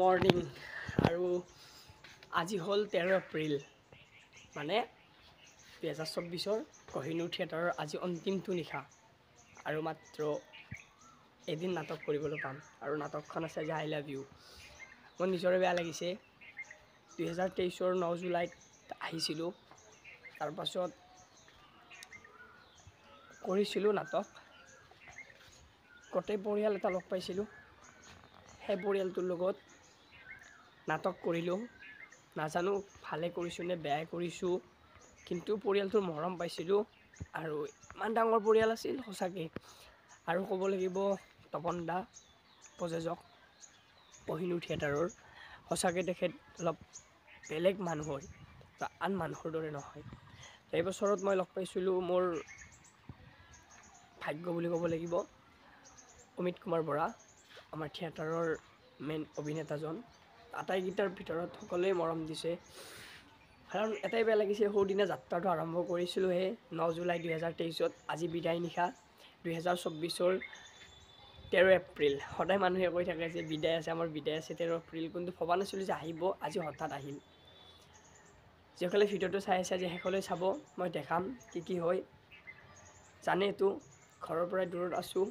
Morning আৰু আজি হ'ল 13 এপ্ৰিল মানে 2024 কহিনুৰ থিয়েটাৰৰ আজি অন্তিমটো নিশা আৰু মাত্ৰ এদিন নাটক কৰিবলৈ পাম আৰু নাটকখন আছে যে আই লাভ ইউ। মোৰ নিজৰে বেয়া লাগিছে 2023 9 জুলাইত আহিছিলোঁ, তাৰপাছত কৰিছিলোঁ নাটক, গোটেই পৰিয়াল এটা লগ পাইছিলোঁ, সেই পৰিয়ালটোৰ লগত নাটক কৰিলোঁ। নাজানো ভালে কৰিছোঁ নে বেয়াই কৰিছোঁ, কিন্তু পৰিয়ালটোৰ মৰম পাইছিলোঁ আৰু ইমান ডাঙৰ পৰিয়াল আছিল সঁচাকৈ। আৰু ক'ব লাগিব তপন দা প্ৰযোজক কহিনুৰ থিয়েটাৰৰ, সঁচাকৈ তেখেত অলপ বেলেগ মানুহ হয় বা আন মানুহৰ দৰে নহয়। এই বছৰত মই লগ পাইছিলোঁ মোৰ ভাগ্য বুলি ক'ব লাগিব অমিত কুমাৰ বৰা, আমাৰ থিয়েটাৰৰ মেইন অভিনেতাজন। আটাইকেইটাৰ ভিতৰত সকলোৱে মৰম দিছে, কাৰণ এটাই বেয়া লাগিছে সৌদিনা যাত্ৰাটো আৰম্ভ কৰিছিলোঁহে 9 জুলাই 2023, আজি বিদায় নিশা 2024 13 এপ্ৰিল। সদায় মানুহে কৈ থাকে যে বিদায় আছে, আমাৰ বিদায় আছে 13 এপ্ৰিল, কিন্তু ভবা নাছিলোঁ যে আহিব, আজি হঠাৎ আহিল। যিসকলে ভিডিঅ'টো চাই আছে আজি শেষলৈ চাব, মই দেখাম কি হয়। জানেতো ঘৰৰ পৰাই দূৰত আছোঁ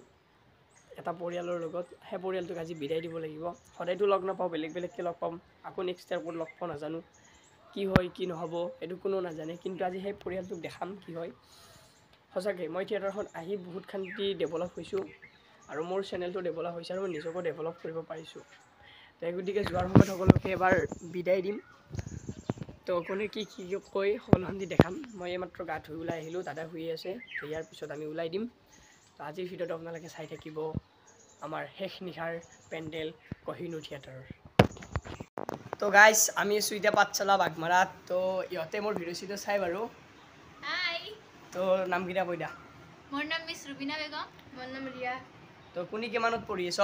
এটা পৰিয়ালৰ লগত, সেই পৰিয়ালটোক আজি বিদায় দিব লাগিব। সদায়তো লগ নাপাওঁ, বেলেগ বেলেগকৈ লগ পাম, আকৌ নেক্সট টাইম ক'ত লগ পাওঁ নাজানো, কি হয় কি নহ'ব এইটো কোনো নাজানে, কিন্তু আজি সেই পৰিয়ালটোক দেখাম কি হয়। সঁচাকৈ মই থিয়েটাৰখন আহি বহুত শান্তি ডেভেলপ হৈছোঁ আৰু মোৰ চেনেলটো ডেভেলপ হৈছে আৰু মই নিজকো ডেভেলপ কৰিব পাৰিছোঁ। তাই গতিকে যোৱাৰ সময়ত সকলোকে এবাৰ বিদায় দিম। তো কোনে কি কৈ সকলোখিনি দেখাম। মই এইমাত্ৰ গা ধুই ওলাই আহিলোঁ, দাদা শুই আছে, ইয়াৰ পিছত আমি ওলাই দিম। তো আজিৰ ভিডিঅ'টো আপোনালোকে চাই থাকিব, আমাৰ শেষ নিশাৰ পেণ্ডেল কহিনুৰ থিয়েটাৰৰ। তো গাইজ আমি আছোঁ এতিয়া পাঠশালা বাগমাৰাত। তো ইহঁতে মোৰ ভিডিঅ' চিডিঅ' চাই বাৰু। হাই, তো নামকেইটা কৈ দা। মোৰ নাম মিছ ৰুবিনা বেগম। মোৰ নাম ৰিয়া। তো কোনে কিমানত পঢ়ি আছ?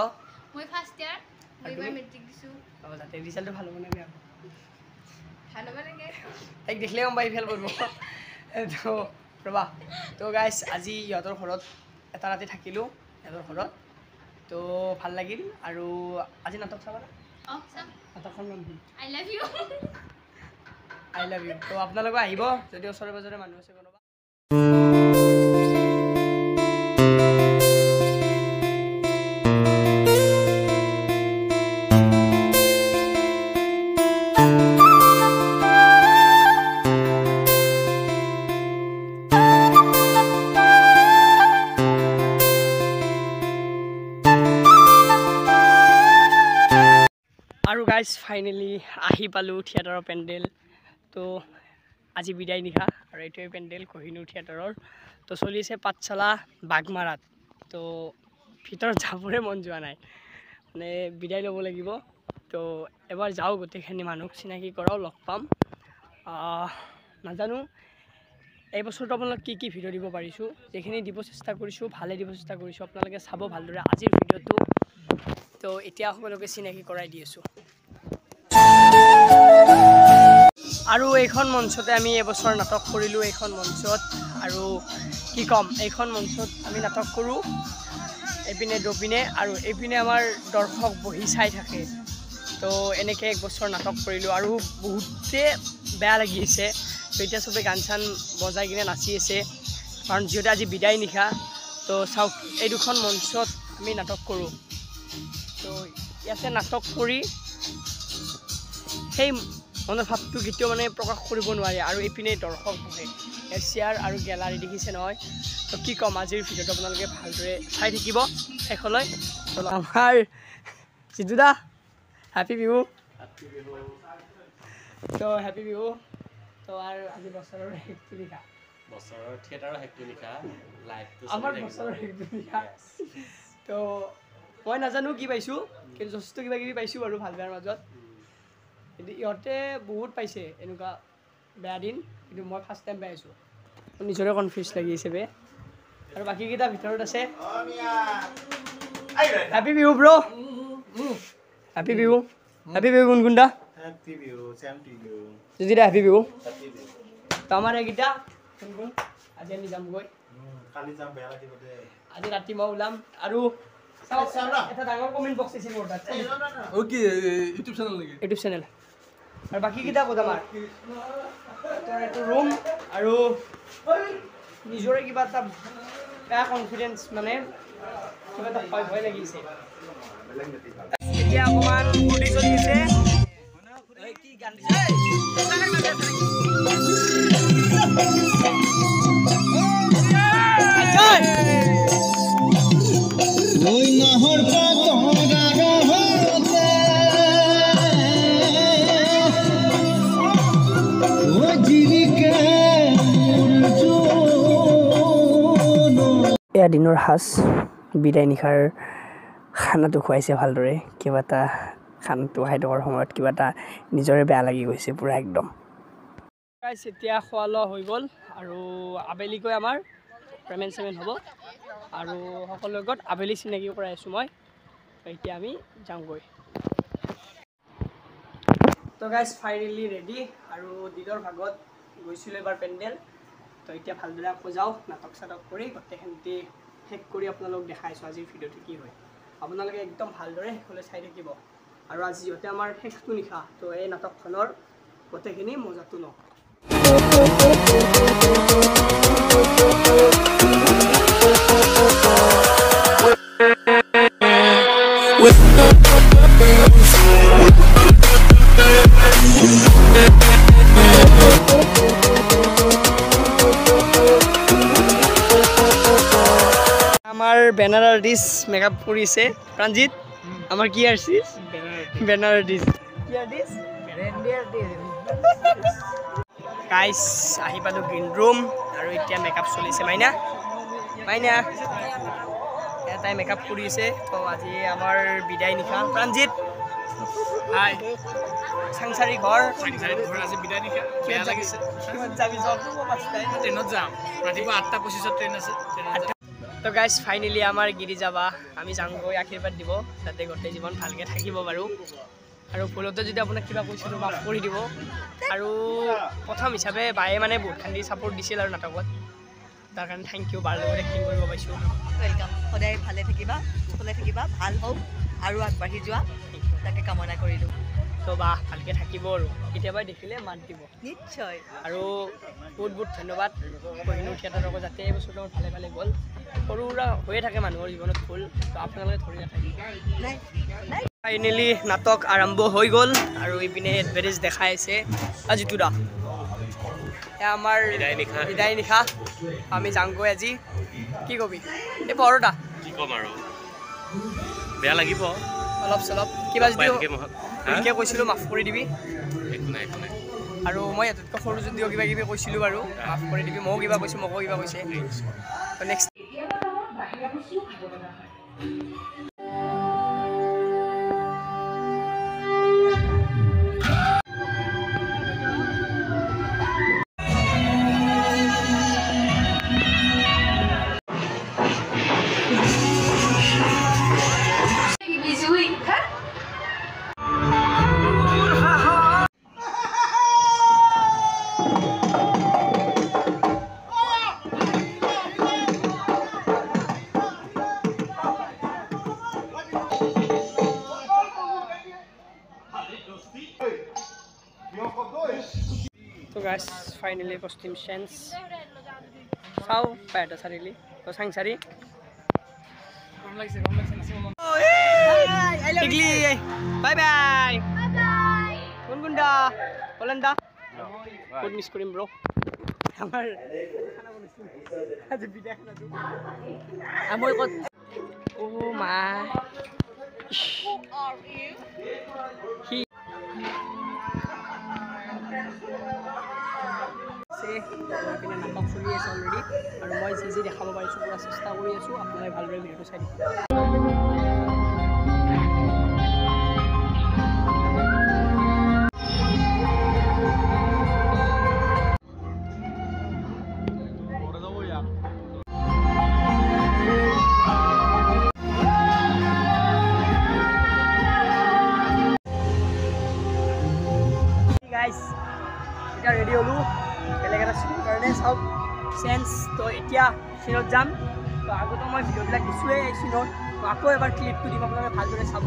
মই ফাৰ্ষ্ট ইয়াৰ, মই এইবাৰ মেট্ৰিক দিছোঁ। অঁ, যাতে ৰিজাল্টটো ভাল হ'ব নে বেয়া হ'ব? ভাল হ'ব লাগে। তাইক দেখিলে গম পাই ফেল কৰিব। তো ৰ'বা, তো গাইজ আজি ইহঁতৰ ঘৰত এটা ৰাতি থাকিলোঁ, ইহঁতৰ ঘৰত। তো ভাল লাগিল আৰু আজি নাটক চাবা না? অঁ, চাম। নাটকখন নাম কি? I love you. I love you. তো আপোনালোকে আহিব যদি ওচৰে পাঁজৰে মানুহ আছে কোনোবা। আৰু গাইজ ফাইনেলি আহি পালোঁ থিয়েটাৰৰ পেণ্ডেল। তো আজি বিদায় নিশা আৰু এইটোৱে পেণ্ডেল কহিনুৰ থিয়েটাৰৰ। তো চলি আছে পাঠশালা বাগমাৰাত। তো ভিতৰত যাবৰে মন যোৱা নাই, মানে বিদায় ল'ব লাগিব। তো এবাৰ যাওঁ, গোটেইখিনি মানুহক চিনাকি কৰাও, লগ পাম। নাজানো এই বছৰটো আপোনালোক কি ভিডিঅ' দিব পাৰিছোঁ, যিখিনি দিব চেষ্টা কৰিছোঁ ভালে দিব চেষ্টা কৰিছোঁ। আপোনালোকে চাব ভালদৰে আজিৰ ভিডিঅ'টো। তো এতিয়া সকলোকে চিনাকি কৰাই দি আছোঁ। আৰু এইখন মঞ্চতে আমি এবছৰ নাটক কৰিলোঁ, এইখন মঞ্চত। আৰু কি ক'ম, এইখন মঞ্চত আমি নাটক কৰোঁ, এইপিনে দুপিনে, আৰু এইপিনে আমাৰ দৰ্শক বহি চাই থাকে। তো এনেকৈ এক বছৰ নাটক কৰিলোঁ আৰু বহুতে বেয়া লাগিছে। তো এতিয়া চবে গান চান বজাই কিনে নাচি আছে, কাৰণ যিহেতু আজি বিদায় নিশা। তো চাওক, এই দুখন মঞ্চত আমি নাটক কৰোঁ। তো ইয়াতে নাটক কৰি সেই মনৰ ভাৱটো কেতিয়াও মানে প্ৰকাশ কৰিব নোৱাৰে। আৰু এইপিনে দৰ্শক বহে, চেয়াৰ আৰু গেলাৰী দেখিছে নহয়। তো কি ক'ম, আজিৰ ভিডিঅ'টো আপোনালোকে ভালদৰে চাই থাকিব শেষলৈ। আমাৰ জিতু দা হেপী বিহু। তো হেপী বিহু। তো আৰু আজি বছৰৰ শেষটো নিশা, বছৰৰ থিয়েটাৰৰ শেষটো নিশা, লাইভটো আমাৰ বছৰৰ শেষটো নিশা। তো মই নাজানো কি পাইছোঁ, কিন্তু যথেষ্ট কিবা কিবি পাইছোঁ বাৰু ভাল বেয়াৰ মাজত। কিন্তু ইহঁতে বহুত পাইছে এনেকুৱা বেয়া দিন, কিন্তু মই ফাৰ্ষ্ট টাইম পাইছোঁ। নিজৰে কনফিউজ লাগি আছে বে। আৰু বাকীকেইটা ভিতৰত আছে। Happy Bihu bro'. Happy Bihu. Happy Bihu Gungun দা। Happy Bihu, same to you. যদি দা হেপী বিহু। হেপী বিহু। তো আমাৰ এইকেইটা গুণগুণ, আজি আমি যামগৈ। কালি যাম, বেয়া লাগিব দে। আজি ৰাতি মই ওলাম আৰু এটা ডাঙৰ কমেণ্ট বক্স আছে মোৰ তাত ওকে ইউটিউব চেনেল নেকি ইউটিউব চেনেল আৰু বাকী কিটা ক'ত আমাৰ তোৰ এইটো ৰুম আৰু নিজৰে কিবা এটা বেয়া কনফিডেঞ্চ মানে কিবা এটা ভয় লাগিছে এতিয়া অকণমান ফূৰ্তি চলি আছে কি গান এয়া দিনৰ সাজ বিদায় নিশাৰ খানাটো খুৱাইছে ভালদৰে কিবা এটা খানাটো খাই থকাৰ সময়ত কিবা এটা নিজৰে বেয়া লাগি গৈছে পূৰা একদম এতিয়া খোৱা লোৱা হৈ গ'ল আৰু আবেলিকৈ আমাৰ পে'মেণ্ট হ'ব আৰু সকলোৰে লগত আবেলি চিনাকি কৰাই আছোঁ মই এতিয়া আমি যাওঁগৈ তো গাইজ ফাইনেলি ৰেডি আৰু দিনৰ ভাগত গৈছিলোঁ এবাৰ পেণ্ডেল তো এতিয়া ভালদৰে আকৌ যাওঁ নাটক চাটক কৰি গোটেইখিনি শেষ কৰি আপোনালোক দেখাইছোঁ আজিৰ ভিডিঅ'টো কি হয় আপোনালোকে একদম ভালদৰে শেষলৈ চাই থাকিব আৰু আজি যিহেতু আমাৰ শেষটো নিশা তো এই নাটকখনৰ গোটেইখিনি মজাটো লওঁ আমাৰ বেনাৰ আৰ্টিষ্ট মেকআপ কৰিছে প্ৰাঞ্জিত আমাৰ কি আৰ্টিষ্ট বেনাৰ আৰ্টিষ্ট কি আৰ্টিষ্ট গাইজ আহি পালোঁ গ্ৰীণ ৰুম আৰু এতিয়া মেকআপ চলিছে মাইনা মাইনা এটাই মেকআপ কৰিছে তো আজি আমাৰ বিদায় নিশা প্ৰাঞ্জিত হাই চাংচাৰী ঘৰ আজি বিদায় নিশা বেয়া লাগিছে যাবি ট্ৰেইনত যাম ৰাতিপুৱা 8:25 ট্ৰেইন আছে তো গাইজ ফাইনেলি আমাৰ গিৰিজা বা আমি যাওঁগৈ আশীৰ্বাদ দিব যাতে গোটেই জীৱন ভালকৈ থাকিব বাৰু আৰু ভুলতে যদি আপোনাক কিবা কৈছিলোঁ মাফ কৰি দিব আৰু প্ৰথম হিচাপে বায়ে মানে বহুতখিনি ছাপোৰ্ট দিছিল আৰু নাটকত তাৰ কাৰণে থেংক ইউ বাৰ লগত এক্টিং কৰিব পাইছোঁ ৱেলকাম সদায় ভালে থাকিবা কুশলে থাকিবা ভাল হওক আৰু আগবাঢ়ি যোৱা তাকে কামনা কৰিলোঁ তো বা ভালকৈ থাকিব আৰু কেতিয়াবা দেখিলে মাত দিব নিশ্চয় আৰু বহুত বহুত ধন্যবাদ কহিনুৰ থিয়েটাৰকো যাতে এই বস্তুটো ভালে ভালে গ'ল সৰু সুৰা হৈয়ে থাকে মানুহৰ জীৱনত ভুল তো আপোনালোকে ধৰি নাথাকিব নাই নাই ফাইনেলি নাটক আৰম্ভ হৈ গ'ল আৰু ইপিনে এডভাৰটাইজ দেখাই আছে জিতু দা এয়া আমাৰ বিদায় নিশা আমি যাওঁগৈ আজি কি কবি এই পৰদা কি ক'ম আৰু বেয়া লাগিব অলপ চলপ কিবা যদি ভুলকৈ কৈছিলোঁ মাফ কৰি দিবি একো নাই আৰু মই এটাতকৈ সৰু যদিও কিবা কিবি কৈছিলোঁ বাৰু মাফ কৰি দিবি ময়ো কিবা কৈছোঁ মোকো কিবা কৈছে নেক্সট তো গাইজ ফাইনেলি কষ্টিউম চেঞ্জ চাওঁ পায়টা চাৰিআলি তো চাংচাৰি বাই বাই কোন কোন দা বলেন দা বহুত মিছ কৰিম ব্ৰ আমাৰ আজি বিদায় খানাটো মই ক'ত অ' মা নাটক চলি আছে অলৰেডি আৰু মই যি দেখাব পাৰিছোঁ পুৰা চেষ্টা কৰি আছোঁ আপোনালোকে ভালদৰে ভিডিঅ'টো চাই দিব এতিয়া ৰেডি হ'লোঁ বেলেগ এটা চিনৰ কাৰণে চাওক চেঞ্জ তো এতিয়া চিনত যাম তো আগতো মই ভিডিঅ'বিলাক দিছোঁৱেই এই চিনৰ আকৌ এবাৰ ক্লিপটো দিম আপোনালোকে ভালদৰে চাব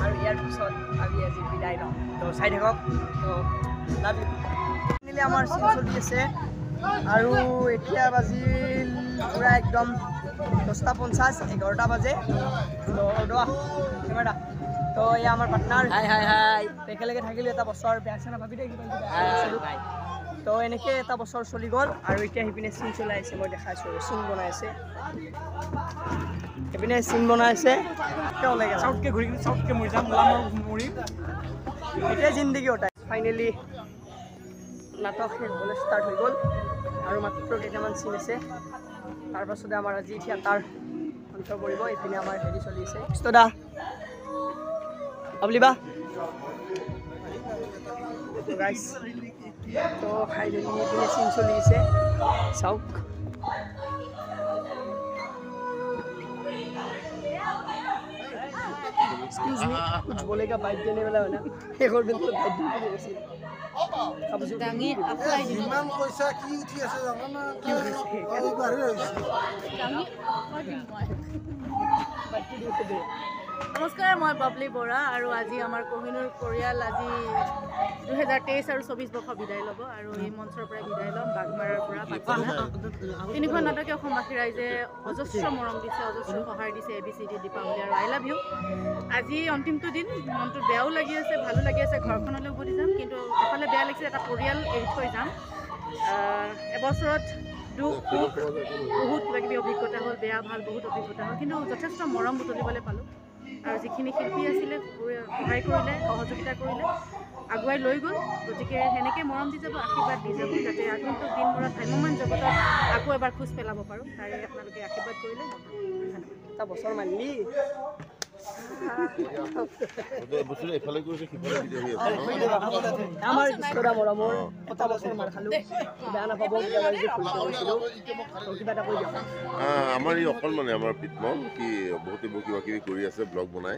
আৰু ইয়াৰ পিছত আমি আজি বিদায় লওঁ তো চাই থাকক তো লাভ ইউ ফাইনেলি আমাৰ চিন চলি আছে আৰু এতিয়া বাজিল পূৰা একদম 10:50 11টা বাজে তো অৰ্ডা কেমেৰা তো এয়া আমাৰ পাৰ্টনাৰ হাই একেলগে থাকিলোঁ এটা বছৰ বেয়া চেনা ভাবি দে তো এনেকৈ এটা বছৰ চলি গ'ল আৰু এতিয়া সিপিনে চিন চলাই আছে মই দেখাইছোঁ চিন বনাই আছে এইপিনে চিন বনাই আছে চাউতকৈ ঘূৰি কিনে চাউতকৈ মৰি যাম মৰিম এতিয়াই জিন্দগী ওটাই ফাইনেলি নাটক শেষ হ'বলৈ ষ্টাৰ্ট হৈ গ'ল আৰু মাত্ৰ কেইটামান চিন আছে তাৰপাছতে আমাৰ আজি থিয়েটাৰ অন্ত পৰিব এইপিনে আমাৰ হেৰি চলি আছে স্তদা অবলিবা গাইছ তো ফাইনেলি এইপিনে চিন চলি আছে চাওক एक्सक्यूज मी कुछ बोलेगा बाइट देने वाला है ना एक और दिन तो बाइट देने वाला है अब जो ডাঙি আফলাই দিম ইমান পইচা কি উঠি আছে জানো না কি হৈছে এইবাৰে হৈছে ডাঙি আফলাই দিম মই बाइट দিয়ে দে নমস্কাৰ মই বাবলি বৰা আৰু আজি আমাৰ কোহিনুৰ পৰিয়াল আজি 2023 আৰু 24 বৰ্ষ বিদায় ল'ব আৰু এই মঞ্চৰ পৰা বিদায় ল'ম বাগমাৰাৰ পৰা তিনিখন নাটকে অসমবাসী ৰাইজে অজস্ৰ মৰম দিছে অজস্ৰ সহায় দিছে ABCD দীপাৱলী আৰু আই লাভ ইউ আজি অন্তিমটো দিন মনটো বেয়াও লাগি আছে ভালো লাগি আছে ঘৰখনলৈ উভতি যাম কিন্তু এফালে বেয়া লাগিছে এটা পৰিয়াল এৰি থৈ যাম এবছৰত দুখ সুখ বহুত কিবা কিবি অভিজ্ঞতা হ'ল বেয়া ভাল বহুত অভিজ্ঞতা হ'ল কিন্তু যথেষ্ট মৰম বুটলিবলৈ পালোঁ আৰু যিখিনি শিল্পী আছিলে সহায় কৰিলে সহযোগিতা কৰিলে আগুৱাই লৈ গ'ল গতিকে সেনেকৈ মৰম দি যাব আশীৰ্বাদ দি যাব যাতে আগন্তুক দিনবোৰত ভ্ৰাম্যমান জগতত আকৌ এবাৰ খোজ পেলাব পাৰোঁ তাৰে আপোনালোকে আশীৰ্বাদ কৰিলে ধন্যবাদ এটা বছৰ মানলি আমাৰ স্তদা মৰমৰ এটা বছৰ মাৰ খালোঁ বেয়া নাপাব কিবা এটা কৈ দিয়ক আমাৰ এই অকণমানে আমাৰ পিতমন কি বহুতে কিবা কিবি কৰি আছে ব্লগ বনাই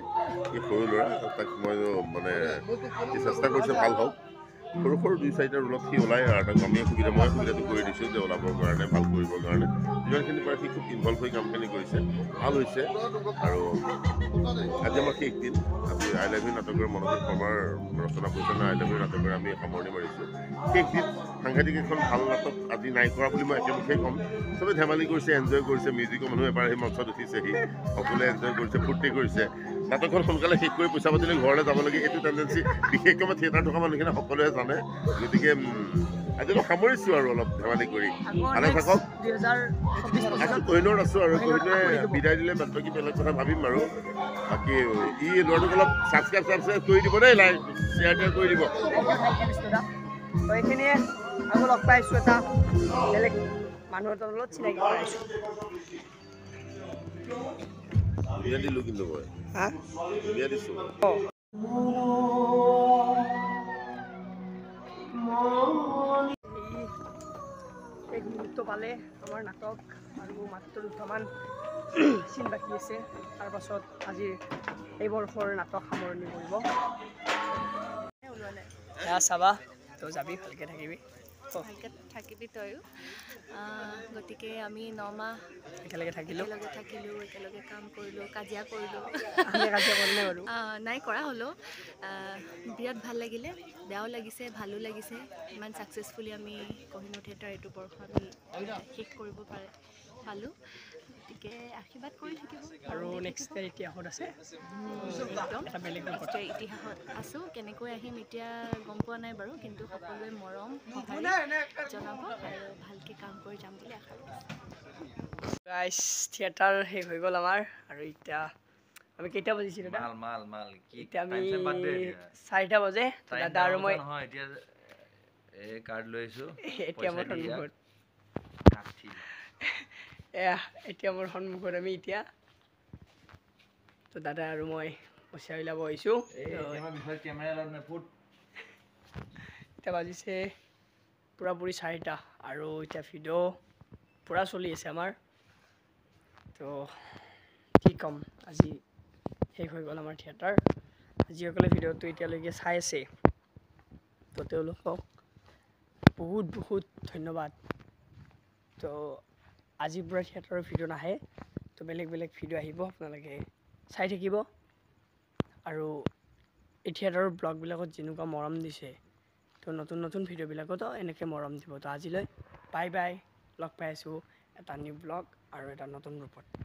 এই সৰু ল'ৰা তাক মই মানে চেষ্টা কৰিছোঁ ভাল হওক সৰু সৰু 2-4টা ৰোলত সি ওলাই আৰু তাক আমি সুবিধাটো কৰি দিছোঁ যে ওলাবৰ কাৰণে ভাল কৰিবৰ কাৰণে যিমানখিনি পাৰে সি খুব ইনভলভ হৈ কামখিনি কৰিছে ভাল হৈছে আৰু আজি আমাৰ শেষ দিন আজি আই লাভ ইউ নাটকৰ মনোজ শৰ্মাৰ ৰচনা পৰিচালনা আই লাভ ইউ নাটকৰ আমি সামৰণি মাৰিছোঁ শেষ দিন সাংঘাতিক এখন ভাল নাটক আজি নাই কৰা বুলি মই একেমুখেই ক'ম চবেই ধেমালি কৰিছে এনজয় কৰিছে মিউজিকৰ মানুহ এবাৰ সেই মঞ্চত উঠিছেহি সকলোৱে এনজয় কৰিছে ফূৰ্তি কৰিছে নাটকখন সোনকালে শেষ কৰি পইচা পাতি লৈ ঘৰলৈ যাব লাগে এইটো টেণ্ডেঞ্চি বিশেষকৈ মই থিয়েটাৰ থকা মানুহখিনি সকলোৱে জানে গতিকে আজি অলপ সামৰিছোঁ আৰু অলপ ধেমালি কৰি ভালে থাকক আকৌ কহিনুৰত আছোঁ আৰু কহিনুৰে বিদায় দিলে বাকী বেলেগ কথা ভাবিম আৰু বাকী ই ল'ৰাটোক অলপ ছাবস্ক্ৰাইব কৰি দিব দেই লাইক শ্বেয়াৰ কৰি দিব তো এইখিনিয়ে আকৌ লগ পাইছোঁ এটা বেলেগ মানুহ এটাৰ লগত চিনাকি কৰাইছোঁ বিয়া দিলোঁ কিন্তু মই হা বিয়া দিছোঁ এক মুহূৰ্ত পালে আমাৰ নাটক আৰু মাত্ৰ দুটামান চিন বাকী আছে তাৰপাছত আজিৰ এই বৰ্ষৰ নাটক সামৰণি কৰিব চাবা তই যাবি ভালকৈ থাকিবি ভালকৈ থাকিবি তয়ো গতিকে আমি 9 মাহ একেলগে থাকিলোঁ একেলগে কাম কৰিলোঁ কাজিয়া কৰিলোঁ নাই কৰা হ'লেও বিৰাট ভাল লাগিলে বেয়াও লাগিছে ভালো লাগিছে ইমান ছাকচেছফুলি আমি কোহিনুৰ থিয়েটাৰ এইটো বৰ্ষ আমি শেষ কৰিব পালোঁ গতিকে আশীৰ্বাদ কৰি থাকিব আৰু নেক্সট ইতিহাসত আছে একদম এটা বেলেগ ইতিহাসত আছোঁ কেনেকৈ আহিম এতিয়া গম পোৱা নাই বাৰু কিন্তু সকলোৱে মৰম জনাব আৰু ভালকৈ কাম কৰি যাম বুলি আশা কৰিছোঁ গাইছ থিয়েটাৰ শেষ হৈ গ'ল আমাৰ আৰু এতিয়া আমি কেইটা বাজিছিল দাদা এতিয়া আমি 4টা বাজে দাদা আৰু মই কাৰ্ড লৈ আহিছোঁ এতিয়া মোৰ সন্মুখত এতিয়া মোৰ সন্মুখত আমি এতিয়া তো দাদা আৰু মই পইচা উলিয়াব আহিছোঁ এতিয়া বাজিছে পূৰাপূৰি 4টা আৰু এতিয়া ভিডিঅ' পূৰা চলি আছে আমাৰ তো কি ক'ম আজি শেষ হৈ গ'ল আমাৰ থিয়েটাৰ যিসকলে ভিডিঅ'টো এতিয়ালৈকে চাই আছে তো তেওঁলোকক বহুত বহুত ধন্যবাদ তো আজিৰ পৰা থিয়েটাৰৰ ভিডিঅ' নাহে তো বেলেগ বেলেগ ভিডিঅ' আহিব আপোনালোকে চাই থাকিব আৰু এই থিয়েটাৰৰ ব্লগবিলাকত যেনেকুৱা মৰম দিছে তো নতুন নতুন ভিডিঅ'বিলাকতো এনেকৈ মৰম দিব তো আজিলৈ বাই বাই লগ পাই আছোঁ এটা নিউ ব্লগ আৰু এটা নতুন ৰূপত